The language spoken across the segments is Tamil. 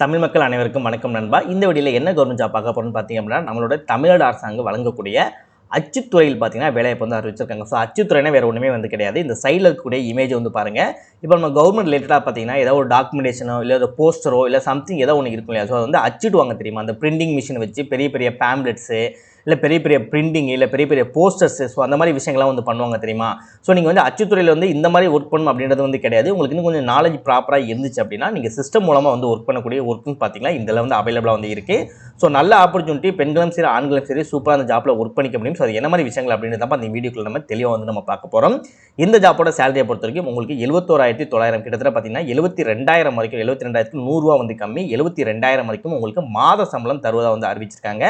தமிழ் மக்கள் அனைவருக்கும் வணக்கம் நண்பா. இந்த வீடியோவில் என்ன கவர்மெண்ட் ஜாப் பார்க்க போகிறோம்னு பார்த்தீங்க அப்படின்னா, நம்மளோட தமிழ்நாடு அரசாங்கம் வழங்கக்கூடிய அச்சுத்துறையில் பார்த்தீங்கன்னா வேலைவாய்ப்பு வந்து அறிவிச்சிருக்காங்க. ஸோ அச்சுத்துறைனா வேறு ஒன்றுமே வந்து கிடையாது. இந்த சைடில் இருக்கக்கூடிய இமேஜ் வந்து பாருங்கள். இப்போ நம்ம கவர்மெண்ட் ரிலேட்டடாக பார்த்தீங்கன்னா ஏதோ ஒரு டாக்குமெண்டேஷனோ இல்லை ஒரு போஸ்டரோ இல்லை சம்திங் ஏதோ ஒன்று இருக்கும் இல்லையா. ஸோ அது வந்து அச்சிடுவாங்க தெரியுமா, அந்த பிரிண்டிங் மிஷின் வச்சு பெரிய பெரிய பேம்ப்ளெட்ஸு இல்லை பெரிய பெரிய பிரிண்டிங் இல்லை பெரிய பெரிய போஸ்டர்ஸு. ஸோ அந்த மாதிரி விஷயங்கள்லாம் வந்து பண்ணுவாங்க தெரியுமா. ஸோ நீங்கள் வந்து அச்சுத்துறையில் வந்து இந்த மாதிரி ஒர்க் பண்ணணும் அப்படின்றது வந்து கிடையாது. உங்களுக்கு இன்னும் கொஞ்சம் நாலேஜ் ப்ராப்பராக இருந்துச்சு அப்படின்னா நீங்கள் சிஸ்டம் மூலமாக வந்து ஒர்க் பண்ணக்கூடிய ஒர்க்குன்னு பார்த்தீங்கன்னா இதில் வந்து அவைலபிளாக வந்து இருக்குது. ஸோ நல்ல ஆப்பர்ச்சுனிட்டி, பெண்களும் சரி ஆண்களும் சரி சூப்பராக அந்த ஜாப்பில் ஒர்க் பண்ணிக்க முடியும். ஸோ அது என்ன மாதிரி விஷயங்கள் அப்படின்றது தான் அந்த வீடியோக்குள்ள நம்ம தெளிவாக வந்து நம்ம பார்க்க போகிறோம். இந்த ஜாப்போட சேலரியை பொறுத்த வரைக்கும் உங்களுக்கு 71,900 கிட்டத்தட்ட பார்த்தீங்கன்னா 72,000 வரைக்கும், 72,100 வந்து கம்மி, 72,000 வரைக்கும் உங்களுக்கு மாத சம்பளம் தருவதாக வந்து அறிவிச்சிருக்காங்க.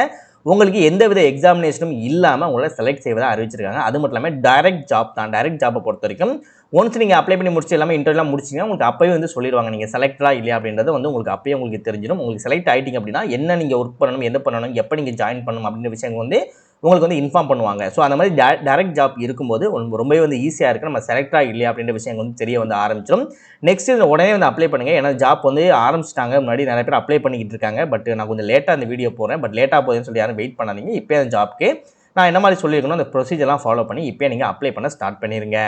உங்களுக்கு எந்தவித எக்ஸாமினேஷனும் இல்லாமல் உங்களை செலக்ட் செய்வதாக அறிவிச்சிருக்காங்க. அது மட்டும் இல்லாமல் டைரக்ட் ஜாப் தான். டைரக்ட் ஜாப்பை பொறுத்த வரைக்கும் ஒன்ஸ் நீங்கள் அப்ளை பண்ணி முடிச்சு எல்லாமே இன்டர்வியூலாம் முடிச்சிங்கன்னா உங்களுக்கு அப்போயே வந்து சொல்லிடுவாங்க நீங்கள் செலக்டராக இல்லையா அப்படின்றது வந்து உங்களுக்கு அப்பயே உங்களுக்கு தெரிஞ்சிடும். உங்களுக்கு செலக்ட் ஆகிட்டிங்க அப்படின்னா என்ன நீங்கள் ஒர்க் பண்ணணும், என்ன பண்ணணும், எப்போ நீங்கள் ஜாயின் பண்ணணும் அப்படின்ற விஷயங்கள் வந்து உங்களுக்கு வந்து இன்ஃபார்ம் பண்ணுவாங்க. ஸோ அந்த மாதிரி டைரக்ட் ஜாப் இருக்கும்போது ரொம்பவே வந்து ஈஸியாக இருக்குது. நம்ம செலக்டாக இல்லையா அப்படின்ற விஷயங்கள் வந்து தெரிய வந்து ஆரம்பிச்சிடும். நெக்ஸ்ட் உடனே வந்து அப்ளை பண்ணுங்கள். ஏன்னா ஜாப் வந்து ஆரம்பிச்சிட்டாங்க, முன்னாடி நிறைய பேர் அப்ளை பண்ணிக்கிட்டு இருக்காங்க. பட் நான் கொஞ்சம் லேட்டாக அந்த வீடியோ போகிறேன். பட் லேட்டாக போகுதுன்னு சொல்லி யாரும் வெயிட் பண்ணாதீங்க. இப்போ அந்த ஜாப்க்கு நான் என்ன மாதிரி சொல்லியிருக்கணும் அந்த ப்ரொசீஜர்லாம் ஃபாலோ பண்ணி இப்போ நீங்கள் அப்ளை பண்ண ஸ்டார்ட் பண்ணிடுங்க.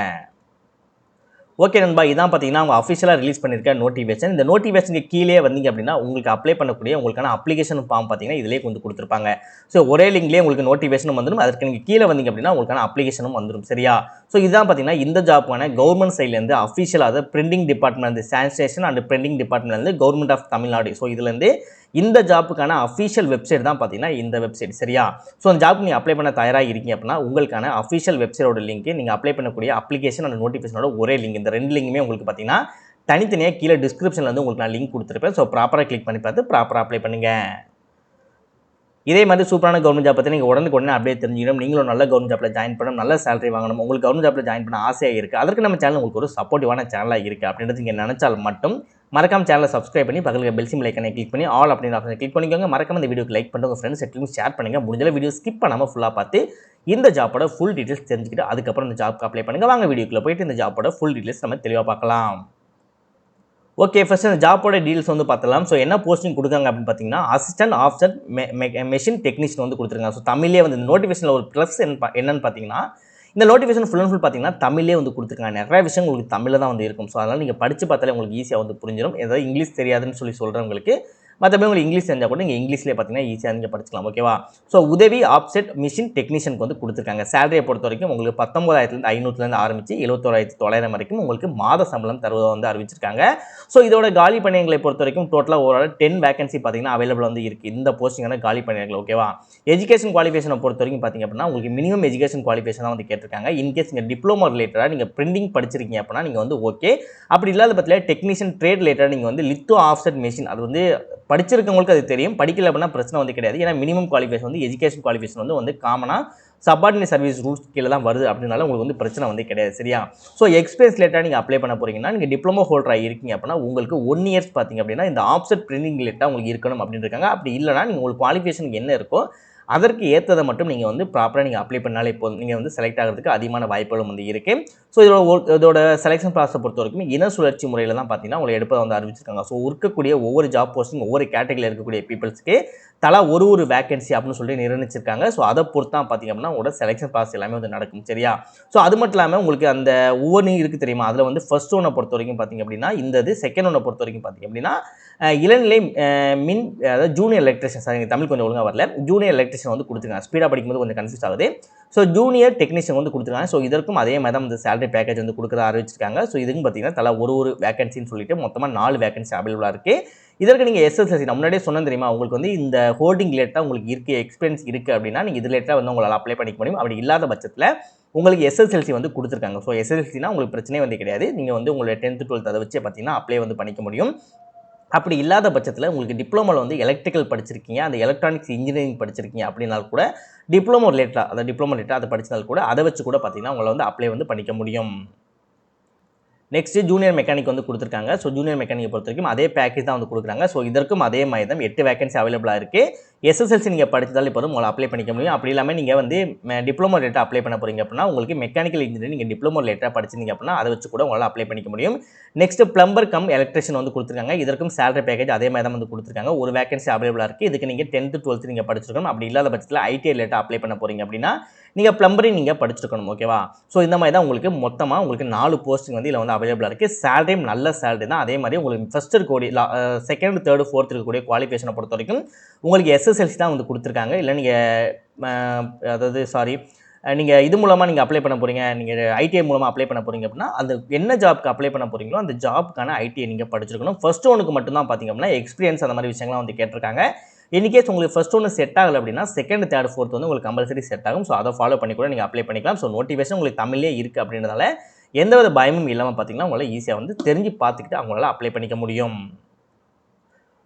ஓகே நண்பா, இதான் பார்த்தீங்கன்னா அவங்க அஃபிஷியலாக ரிலீஸ் பண்ணியிருக்க நோட்டிஃபிகேஷன். இந்த நோட்டிஃபிகேஷனுக்கு கீழே வந்தீங்க அப்படின்னா உங்களுக்கு அப்ளை பண்ணக்கூடிய உங்களுக்கான அப்ளிகேஷன் ஃபார்ம் பார்த்தீங்கன்னா இதிலே வந்து கொடுத்துருப்பாங்க. ஸோ ஒரே லிங்க்லேயே உங்களுக்கு நோட்டிஃபிகேஷனும் வந்துடும். அதற்கு நீங்கள் கீழே வந்தீங்க அப்படின்னா உங்களுக்கான அப்ளிகேஷனும் வந்துடும். சரியா? ஸோ இதுதான் பார்த்தீங்கன்னா இந்த ஜாப்புக்கான கவர்மெண்ட் சைட்லேருந்து அஃபிஷியலாக, அதாவது printing department, sanitation and printing டிபார்ட்மெண்ட்லேருந்து கவர்மெண்ட் ஆஃப் தமிழ்நாடு. ஸோ இதுலேருந்து இந்த ஜாப்புக்கான அஃபிஷியல் வெப்சைட் தான் பார்த்தீங்கன்னா இந்த வெப்சைட். சரியா? ஸோ அந்த ஜாப் நீங்கள் அப்ளை பண்ண தயாராக இருக்கீங்க அப்படின்னா உங்களுக்கான அஃபிஷியல் வெப்சைட்டோட லிங்க், நீங்கள் அப்ளை பண்ணக்கூடிய அப்ளிகேஷன் அண்ட் நோட்டிஃபிகேஷனோட ஒரே லிங்க், இந்த ரெண்டு லிங்குமே உங்களுக்கு பார்த்தீங்கன்னா தனித்தனியாக கீழே டிஸ்கிரிப்ஷனில் வந்து உங்களுக்கு நான் லிங்க் கொடுத்துருப்பேன். ஸோ ப்ராப்பராக கிளிக் பண்ணி பார்த்து ப்ராப்பராக அப்ளை பண்ணுங்கள். இதே மாதிரி சூப்பரான கவர்மெண்ட் ஜாப் பற்றி நீங்கள் உடனே அப்படியே தெரிஞ்சுக்கணும். நீங்களும் நல்ல கவர்மெண்ட் ஜாப்பில் ஜாயின் பண்ணணும், நல்ல சேலரி வாங்கணும், உங்களுக்கு கவர்மெண்ட் ஜாப்பில் ஜாயின் பண்ண ஆசையாக இருக்குது, அதற்கு நம்ம சேனல் உங்களுக்கு ஒரு சப்போர்ட்டிவான சேனலாக இருக்குது அப்படின்றது நீங்கள் நினச்சால் மட்டும் மறக்காம சேனலை சப்ஸ்கிரைப் பண்ணி பக்கத்தில் பெல் சிம்பிள் ஐக்கனை கிளிக் பண்ணி ஆல் அப்படின்ற ஆப்ஷனை கிளிக் பண்ணிக்கோங்க. மறக்காம இந்த வீடியோக்கு லைக் பண்ணுங்க, உங்கள் ஃப்ரெண்ட்ஸ் எல்லாருக்கும் ஷேர் பண்ணுங்கள். முடிஞ்ச வீடியோ ஸ்கிப் பண்ணாமல் ஃபுல்லாக பார்த்து இந்த ஜாப்போட ஃபுல் டீட்டெயில்ஸ் தெரிஞ்சுக்கிட்டு அதுக்கப்புறம் இந்த ஜாப்க்கு அப்ளை பண்ணுங்கள். வாங்க வீடியோக்குள்ளே போயிட்டு இந்த ஜாப்போட ஃபுல் டீட்டெயில்ஸ் நம்ம தெளிவாக பார்க்கலாம். ஓகே, ஃபர்ஸ்ட் இந்த ஜாப்போட டீல்ஸ் வந்து பார்த்தலாம். ஸோ என்ன போஸ்டிங் கொடுக்காங்க அப்படின்னு பார்த்தீங்கன்னா அசிஸ்டன்ட் ஆஃப்செட் மெஷின் டெக்னீஷியன் வந்து கொடுத்துருக்காங்க. ஸோ தமிழ்லேயே வந்து இந்த நோட்டிஃபிகேஷனில் ஒரு ப்ளஸ் என்னன்னு பார்த்தீங்கன்னா இந்த நோட்டிஃபிகேஷன் ஃபுல் அண்ட் ஃபுல் பார்த்தீங்கன்னா தமிழ்லேயே வந்து கொடுத்துருக்காங்க. நிறைய விஷயம் உங்களுக்கு தமிழில் தான் வந்து இருக்கும். ஸோ அதனால் நீங்கள் படித்து பார்த்தாலே உங்களுக்கு ஈஸியாக வந்து புரிஞ்சிடும். ஏதாவது இங்கிலீஷ் தெரியாதுன்னு சொல்லி சொல்கிறவங்களுக்கு மற்றபடி உங்களுக்கு இங்கிலீஷ் தெரிஞ்சால் கூட நீங்கள் இங்கிலீஷ்லேயே பார்த்தீங்கன்னா ஈஸியாக நீங்கள் படிச்சுக்கலாம். ஓகேவா? ஸோ உதவி ஆப்செட் மிஷின் டெக்னீஷியனுக்கு வந்து கொடுத்துருக்காங்க. சேலரியை பொறுத்த வரைக்கும் உங்களுக்கு 19,500 ஆரம்பித்து 71,900 வரைக்கும் உங்களுக்கு மாத சம்பளம் தருவதாக வந்து அறிவிச்சிருக்காங்க. ஸோ இதோட காலி பணியங்களை பொறுத்த வரைக்கும் டோட்டலாக ஒரு 10 வேகன்சி பார்த்தீங்கன்னா அவைலபிள் வந்து இருக்குது இந்த போஸ்டிங்கான காலி பணியங்கள். ஓகேவா? எஜுகேஷன் குவாலிஃபிகேஷனை பொறுத்த வரைக்கும் பார்த்தீங்க அப்படின்னா உங்களுக்கு மினிமம் எஜுகேஷன் குவாலிஃபிகேஷன் தான் வந்து கேட்டிருக்காங்க. இன்கேஸ் நீங்கள் டிப்ளமோ ரிலேட்டடாக நீங்கள் பிரிண்டிங் படிச்சிருக்கீங்க அப்படின்னா நீங்கள் வந்து ஓகே. அப்படி இல்லாத பட்சத்தில் டெக்னீஷியன் ட்ரேட் ரிலேட்டடாக நீங்கள் வந்து லித்தோ ஆஃப்செட் மெஷின் அது வந்து படிச்சிருக்கவங்களுக்கு அது தெரியும், படிக்கல அப்படின்னா பிரச்சனை வந்து கிடையாது. ஏன்னா மினிமம் குவாலிஃபிகேஷன் வந்து எஜுகேஷன் குவாலிஃபிகேஷன் வந்து காமனாக சப்பார்டினேட் சர்வீஸ் ரூல்ஸ் கீழே தான் வருது அப்படின்னால உங்களுக்கு வந்து பிரச்சனை வந்து கிடையாது. சரியா? ஸோ எக்ஸ்பீரியன்ஸ் ரிலேட்டாக நீங்கள் அப்ளை பண்ண போகிறீங்கன்னா நீங்கள் டிப்ளமோ ஹோல்டராக இருக்கீங்க அப்படின்னா உங்களுக்கு 1 இயர்ஸ் பார்த்தீங்க அப்படின்னா இந்த ஆப்செட் பிரிண்டிங் ரிலேட்டாக உங்களுக்கு இருக்கணும் அப்படின்னு இருக்காங்க. அப்படி இல்லைனா நீங்கள் உங்களுக்கு குவாலிஃபிகேஷனுக்கு என்ன இருக்கோ அதற்கு ஏற்றதை மட்டும் நீங்கள் வந்து ப்ராப்பராக நீங்கள் அப்ளை பண்ணாலே போதும். நீங்கள் வந்து செலக்ட் ஆகிறதுக்கு அதிகமான வாய்ப்புகளும் வந்து இருக்குது. ஸோ இதோட செலெக்ஷன் ப்ராசஸை பொறுத்த வரைக்கும் இன சுழற்சி முறையில் தான் பார்த்தீங்கன்னா உங்களை எடுப்பதை வந்து அறிவிச்சிருக்காங்க. ஸோ இருக்கக்கூடிய ஒவ்வொரு ஜாப் போஸ்டிங் ஒவ்வொரு கேட்டகரியில் இருக்கக்கூடிய பீப்புள்ஸ்க்கு தலா ஒரு வேகன்சி அப்படின்னு சொல்லி நிர்ணயிச்சிருக்காங்க. ஸோ அதை பொறுத்து தான் பார்த்தீங்க அப்படின்னா உங்களோட செலெக்ஷன் ப்ராசஸ் எல்லாமே வந்து நடக்கும். சரியா? ஸோ அது மட்டும் இல்லாமல் உங்களுக்கு அந்த ஒவ்வொன்றும் இருக்குது தெரியுமா, அதில் வந்து ஃபர்ஸ்ட் ஒன்னை பொறுத்த வரைக்கும் பார்த்தீங்க அப்படின்னா இந்த இது, செகண்ட் ஒன்னை பொறுத்த வரைக்கும் பார்த்தீங்க அப்படின்னா இளநிலை மின் அதாவது ஜூனியர் எலக்ட்ரிஷியன், சார் தமிழ் கொஞ்சம் ஒழுங்காக வரல, ஜூனியர் எலக்ட்ரிஷியன் வந்து கொடுத்துருக்காங்க. ஸ்பீடாக படிக்கும்போது கொஞ்சம் கன்ஃபியூஸ் ஆகுது. ஸோ ஜூனியர் டெக்னீஷியன் வந்து கொடுத்துருக்காங்க. ஸோ இதற்கும் அதே மாதிரி தான் இந்த சேலரி பேக்கேஜ் வந்து கொடுக்குறதா அறிவிச்சிருக்காங்க. ஸோ இதுக்கும் பார்த்தீங்கன்னா தலா ஒரு வேகன்சின்னு சொல்லிட்டு மொத்தமாக 4 வேகன்சி அவைலபிளாக இருக்குது. இதற்கு நீங்கள் எஸ்எஸ்எல்சி நான் முன்னாடியே சொன்னேன் தெரியுமா, உங்களுக்கு வந்து இந்த ஹோல்டிங் ரிலேட்டாக உங்களுக்கு இருக்குது, எக்ஸ்பீரியன்ஸ் இருக்குது அப்படின்னா நீங்கள் இது ரிலேட்டாக வந்து உங்களால் அப்ளை பண்ணிக்க முடியும். அப்படி இல்லாத பட்சத்தில் உங்களுக்கு எஸ்எஸ்எல்சி வந்து கொடுத்துருக்காங்க. ஸோ எஸ்எஸ்எல்சினா உங்களுக்கு பிரச்சனையே வந்து கிடையாது. நீங்கள் வந்து உங்களுடைய 10th 12th அதை வச்சு பார்த்தீங்கன்னா அப்ளை வந்து பண்ணிக்க முடியும். அப்படி இல்லாத பட்சத்தில் உங்களுக்கு டிப்ளமோவில் வந்து எலக்ட்ரிக்கல் படிச்சிருக்கீங்க, அந்த எலக்ட்ரானிக்ஸ் இன்ஜினியரிங் படிச்சிருக்கீங்க அப்படின்னாலும் கூட டிப்ளமோ ரிலேட்டடாக அதை படிச்சிருந்தாலும் கூட அதை வச்சு கூட பார்த்தீங்கன்னா உங்களை வந்து அப்ளை வந்து பண்ணிக்க முடியும். நெக்ஸ்ட் ஜூனியர் மெக்கானிக் வந்து கொடுத்துருக்காங்க. ஸோ ஜூனியர் மெக்கானிக்கை பொறுத்த வரைக்கும் அதே பேக்கேஜ் தான் வந்து கொடுக்குறாங்க. ஸோ இதற்கும் அதே மாதிரி தான் 8 வேகன்சி அவைலபிளாக இருக்குது. எஸ்எஸ்எல்சி நீங்கள் படிச்சதாலே போதும் உங்களை அப்ளை பண்ணிக்க முடியும். அப்படி இல்லாமல் நீங்கள் வந்து டிப்ளமோ ரிலேட்டட் அப்ளை பண்ண போகிறீங்க அப்படின்னா உங்களுக்கு மெக்கானிக்கல் இன்ஜினியரிங் நீங்கள் டிப்ளமோ ரிலேட்டடாக படிச்சிருந்தீங்க அப்படின்னா அதை வச்சு கூட உங்களால் அப்ளை பண்ணிக்க முடியும். நெக்ஸ்ட் பிளம்பர் கம் எலக்ட்ரிஷியன் வந்து கொடுத்துருக்காங்க. இதற்கும் சேலரி பேக்கேஜ் அதே மாதிரி தான் வந்து கொடுத்துருக்காங்க. ஒரு வேகன்சி அவைலபிளாக இருக்குது. இதுக்கு நீங்கள் 10th 12th நீங்கள் படிச்சிருக்கணும். அப்படி இல்லாத பட்சத்தில் ஐடிஐ ரிலேட்டட் அப்ளை பண்ண போகிறீங்க அப்படின்னா நீங்கள் பிளம்பரிங் நீங்கள் படிச்சிருக்கணும். ஓகேவா? ஸோ இந்த மாதிரி தான் உங்களுக்கு மொத்தமாக உங்களுக்கு 4 போஸ்டிங் வந்து இதில் வந்து அவைலபிளாக இருக்குது. சேலரியும் நல்ல சேலரி தான். அதே மாதிரி உங்களுக்கு ஃபஸ்ட் இருக்கக்கூடிய செகண்ட் தேர்டு ஃபோர்த் இருக்கக்கூடிய குவாலிஃபிகேஷனை பொறுத்த வரைக்கும் உங்களுக்கு எஸ்எஸ்எல்சி தான் வந்து கொடுத்துருக்காங்க. இல்லை நீங்கள் நீங்கள் இது மூலமாக நீங்கள் அப்ளை பண்ண போகிறீங்க, நீங்கள் ஐடிஐ மூலமாக அப்ளை பண்ண போகிறீங்க அப்படின்னா அந்த என்ன ஜாப்க்கு அப்ளை பண்ண போகிறீங்களோ அந்த ஜாப்க்கான ஐடிஐ நீங்கள் படிச்சிருக்கணும். ஃபர்ஸ்ட் ஒனுக்கு மட்டும்தான் பார்த்தீங்க அப்படின்னா எக்ஸ்பீரியன்ஸ் அந்த மாதிரி விஷயங்கள்லாம் வந்து கேட்டிருக்காங்க. இன்கேஸ் உங்களுக்கு ஃபர்ஸ்ட் ஒன்று செட் ஆகலை அப்படின்னா செகண்ட் தேர்ட் ஃபோர்த் வந்து உங்களுக்கு கம்பல்சரி செட் ஆகும். ஸோ அதை ஃபாலோ பண்ணி கூட நீங்கள் அப்ளை பண்ணிக்கலாம். ஸோ நோட்டிஃபிகேஷன் உங்களுக்கு தமிழ்லேயே இருக்குது அப்படின்றதால எந்தவித பயமும் இல்லாமல் பார்த்தீங்கன்னா உங்களால் ஈஸியாக வந்து தெரிஞ்சு பார்த்துக்கிட்டு அவங்களால அப்ளை பண்ணிக்க முடியும்.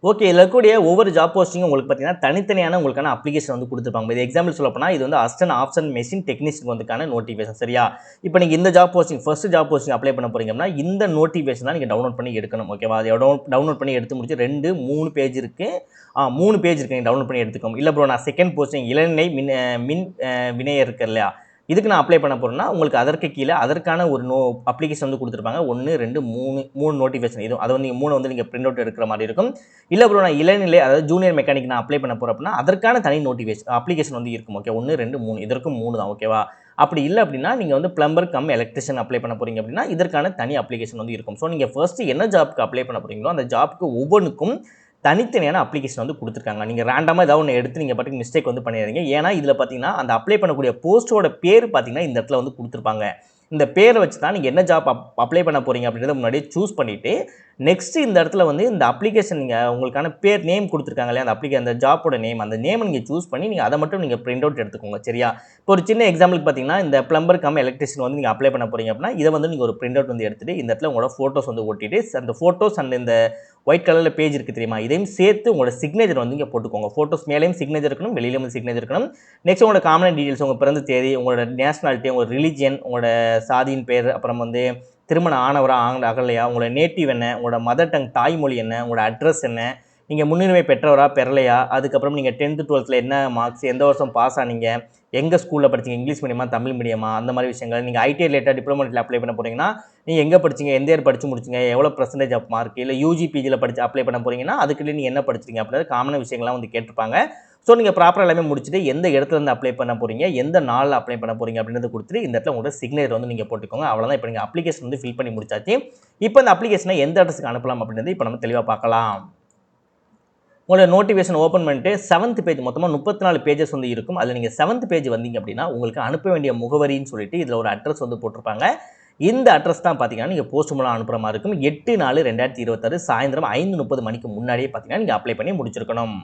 ஓகே, இதில் இருக்கக்கூடிய ஒவ்வொரு ஜாப் போஸ்டிங்கும் உங்களுக்கு பார்த்தீங்கன்னா தனித்தனியான உங்களுக்கான அப்ளிகேஷன் வந்து கொடுத்துருப்பாங்க. இது எக்ஸாம்பிள் சொல்ல போனால் இது வந்து அசிஸ்டன்ட் ஆப்ஷன் மெஷின் டெக்னீஷியன் வந்துக்கான நோட்டிஃபிகேஷன். சரியா? இப்போ நீங்கள் இந்த job posting first job posting apply பண்ண போறீங்க அப்படின்னா இந்த நோட்டிஃபிகேஷன் தான் நீங்கள் டவுன்லோட் பண்ணி எடுக்கணும். ஓகேவா? அதை டவுன்லோட் பண்ணி எடுத்து முடிச்சு 2 3 பேஜ் இருக்குது. 3 பேஜ் இருக்குது. நீங்கள் டவுன்லோட் பண்ணி எடுத்துக்கோங்க. இல்லை ப்ரோ நான் செகண்ட் போஸ்டிங் இளநிலை மின் வினையர் இருக்கு இல்லையா, இதுக்கு நான் அப்ளை பண்ண போகிறேன்னா உங்களுக்கு அதற்கு கீழே அதற்கான ஒரு அப்ளிகேஷன் வந்து கொடுத்துருப்பாங்க. 1 2 3 நோட்டிஃபிகேஷன். இது அதை வந்து நீங்கள் 3 வந்து நீங்கள் பிரிண்ட் அவுட் எடுக்கிற மாதிரி இருக்கும். இல்லை ப்ரோ நான் இளநிலை அதாவது ஜூனியர் மெக்கானிக் நான் அப்ளை பண்ண போகிறேன் அப்படின்னா அதற்கான தனி அப்ளிகேஷன் வந்து இருக்கும். ஓகே, 1 2 3 இதற்கும் 3 தான். ஓகேவா? அப்படி இல்லை அப்படின்னா நீங்கள் வந்து பிளம்பர் கம் எலக்ட்ரிஷியன் அப்ளை பண்ண போகிறீங்க அப்படின்னா இதற்கான தனி அப்ளிகேஷன் வந்து இருக்கும். ஸோ நீங்கள் ஃபர்ஸ்ட்டு என்ன ஜாப்க்கு அப்ளை பண்ண போகிறீங்களோ அந்த ஜாப்க்கு ஒவ்வொன்றுக்கும் தனித்தனியான அப்ளிகேஷன் வந்து கொடுத்துருக்காங்க. நீங்கள் ரேண்டமாக ஏதாவது ஒன்று எடுத்து நீங்கள் பாட்டுக்கு மிஸ்டேக் வந்து பண்ணிடுறீங்க. ஏன்னா இதில் பார்த்தீங்கன்னா அந்த அப்ளை பண்ணக்கூடிய போஸ்ட்டோட பேர் பார்த்தீங்கன்னா இந்த இடத்துல வந்து கொடுத்துருப்பாங்க. இந்த பேரை வச்சு தான் நீங்கள் என்ன ஜாப் அப்ளை பண்ண போகிறீங்க அப்படின்றத முன்னாடியே சூஸ் பண்ணிவிட்டு நெக்ஸ்ட்டு இந்த இடத்துல வந்து இந்த அப்ளிகேஷன் நீங்கள் உங்களுக்கான பேர் நேம் கொடுத்துருக்காங்க இல்லையா, அந்த ஜாப்போட நேம், அந்த நேமை நீங்கள் சூஸ் பண்ணி நீங்கள் அதை மட்டும் நீங்கள் பிரிண்ட் அவுட் எடுத்துக்கோங்க. சரியா? இப்போ ஒரு சின்ன எக்ஸாம்பிளுக்கு பார்த்தீங்கன்னா இந்த பிளம்பர் கம் எலக்ட்ரிஷியன் வந்து நீங்கள் அப்ளை பண்ண போகிறீங்க அப்படின்னா இதை வந்து நீங்கள் ஒரு பிரிண்ட் அவுட் வந்து எடுத்துகிட்டு இந்த இடத்துல உங்களோட ஃபோட்டோஸ் வந்து ஒட்டிட்டு அந்த ஃபோட்டோஸ் அண்ட் இந்த ஒயிட் கலரில் பேஜ் இருக்குது தெரியுமா, இதையும் சேர்த்து உங்களோட சிக்னேச்சர் வந்து இங்கே போட்டுக்கோங்க. ஃபோட்டோஸ் மேலேயும் சிக்னேச்சர் இருக்கணும், வெளியிலும் சிக்னேச்சர் இருக்கணும். நெக்ஸ்ட் உங்களோட காமன் டீட்டெயில்ஸ், உங்கள் பிறந்த தேதி, உங்களோட நேஷனாலிட்டி, உங்களோட ரிலிஜியன், உங்களோட சாதியின் பேர், அப்புறம் வந்து திருமணம் ஆனவரா அகலையா, உங்களோட நேட்டிவ் என்ன, உங்களோட மதர் டங் தாய்மொழி என்ன, உங்களோட அட்ரஸ் என்ன, நீங்கள் முன்னுரிமை பெற்றவரா பெறலையா, அதுக்கப்புறம் நீங்கள் 10th 12th என்ன மார்க்ஸ், எந்த வருஷம் பாஸ் ஆனீங்க, எங்கள் ஸ்கூலில் படிச்சிங்க, இங்கிலீஷ் மீடியமா தமிழ் மீடியமா, அந்த மாதிரி விஷயங்கள். நீங்கள் ஐடி ரிலேட்டட் டிப்ளமோ அப்ளை பண்ண போகிறீங்கன்னா நீங்கள் எங்கே படிச்சிங்க, எந்த இயர் படித்து முடிச்சிங்க, எவ்வளோ % ஆஃப் மார்க், இல்லை யூஜி பிஜியில் படித்து அப்ளை பண்ண போகிறீங்கன்னா அதுக்குள்ளே நீங்கள் என்ன படிச்சிங்க அப்படின்றது காமனான விஷயங்கள்லாம் வந்து கேட்டிருப்பாங்க. ஸோ நீங்கள் ப்ராப்பராக எல்லாமே முடிச்சுட்டு எந்த இடத்துலேருந்து அப்ளை பண்ண போகிறீங்க, எந்த நாளில் அப்ளை பண்ண போகிறீங்க அப்படின்றது கொடுத்துட்டு இந்த இடத்துல உங்களோட சிக்னேச்சர் வந்து நீங்கள் போட்டுக்கோங்க. அவ்வளோதான். இப்போ நீங்கள் அப்ளிகேஷன் வந்து ஃபில் பண்ணி முடிச்சாச்சு. இப்போ இந்த அப்ளிகேஷனை எந்த அட்ரஸுக்கு அனுப்பலாம் அப்படின்றது இப்போ நம்ம தெளிவாக பார்க்கலாம். உங்களோட நோட்டிஃபிகேஷன் ஓப்பன் பண்ணிட்டு 7th பேஜ் மொத்தமாக 34 பேஜஸ் வந்து இருக்கும். அதில் நீங்கள் 7th பேஜ் வந்தீங்க அப்படின்னா உங்களுக்கு அனுப்ப வேண்டிய முகவரின்னு சொல்லிட்டு இதில் ஒரு அட்ரஸ் வந்து போட்டிருப்பாங்க. இந்த அட்ரஸ் தான் பார்த்தீங்கன்னா நீங்கள் போஸ்ட் மூலம் அனுப்புகிற மாதிரி இருக்கும். 8/4/2026 சாயந்தரம் 5:30 மணிக்கு முன்னாடியே பார்த்தீங்கன்னா நீங்கள் அப்ளை பண்ணி முடிச்சிருக்கணும்.